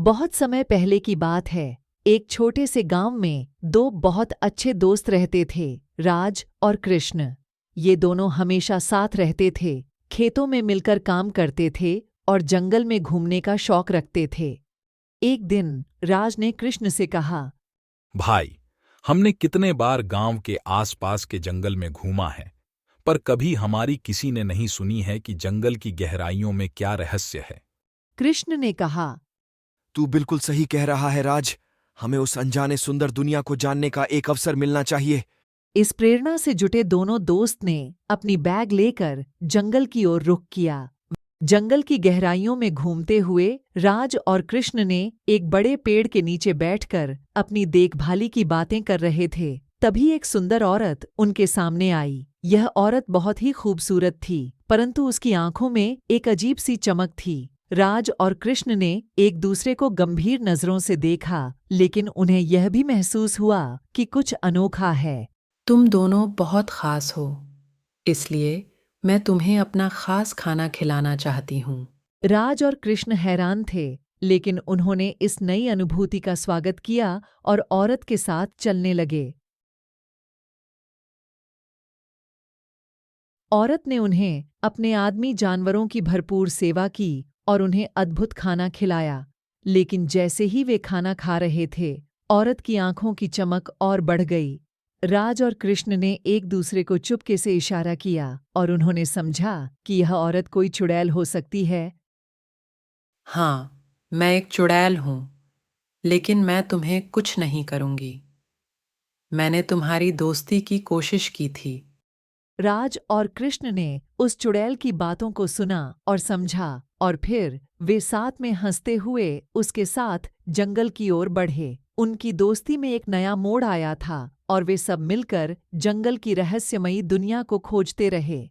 बहुत समय पहले की बात है। एक छोटे से गांव में दो बहुत अच्छे दोस्त रहते थे, राज और कृष्ण। ये दोनों हमेशा साथ रहते थे, खेतों में मिलकर काम करते थे और जंगल में घूमने का शौक रखते थे। एक दिन राज ने कृष्ण से कहा, भाई, हमने कितने बार गांव के आसपास के जंगल में घूमा है, पर कभी हमारी किसी ने नहीं सुनी है कि जंगल की गहराइयों में क्या रहस्य है। कृष्ण ने कहा, तू बिल्कुल सही कह रहा है राज। हमें उस अनजाने सुंदर दुनिया को जानने का एक अवसर मिलना चाहिए। इस प्रेरणा से जुटे दोनों दोस्त ने अपनी बैग लेकर जंगल की ओर रुख किया। जंगल की गहराइयों में घूमते हुए राज और कृष्ण ने एक बड़े पेड़ के नीचे बैठकर अपनी देखभाली की बातें कर रहे थे। तभी एक सुंदर औरत उनके सामने आई। यह औरत बहुत ही खूबसूरत थी, परंतु उसकी आंखों में एक अजीब सी चमक थी। राज और कृष्ण ने एक दूसरे को गंभीर नजरों से देखा, लेकिन उन्हें यह भी महसूस हुआ कि कुछ अनोखा है। तुम दोनों बहुत खास हो, इसलिए मैं तुम्हें अपना खास खाना खिलाना चाहती हूँ। राज और कृष्ण हैरान थे, लेकिन उन्होंने इस नई अनुभूति का स्वागत किया और औरत के साथ चलने लगे। औरत ने उन्हें अपने आदमी जानवरों की भरपूर सेवा की और उन्हें अद्भुत खाना खिलाया। लेकिन जैसे ही वे खाना खा रहे थे, औरत की आंखों की चमक और बढ़ गई। राज और कृष्ण ने एक दूसरे को चुपके से इशारा किया और उन्होंने समझा कि यह औरत कोई चुड़ैल हो सकती है। हाँ, मैं एक चुड़ैल हूँ, लेकिन मैं तुम्हें कुछ नहीं करूँगी। मैंने तुम्हारी दोस्ती की कोशिश की थी। राज और कृष्ण ने उस चुड़ैल की बातों को सुना और समझा, और फिर वे साथ में हंसते हुए उसके साथ जंगल की ओर बढ़े। उनकी दोस्ती में एक नया मोड़ आया था और वे सब मिलकर जंगल की रहस्यमयी दुनिया को खोजते रहे।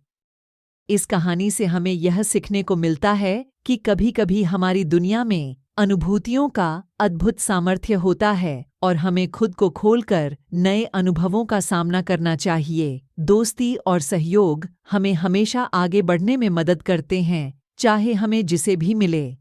इस कहानी से हमें यह सीखने को मिलता है कि कभी-कभी हमारी दुनिया में अनुभूतियों का अद्भुत सामर्थ्य होता है और हमें खुद को खोलकर नए अनुभवों का सामना करना चाहिए। दोस्ती और सहयोग हमें हमेशा आगे बढ़ने में मदद करते हैं, चाहे हमें जिसे भी मिले।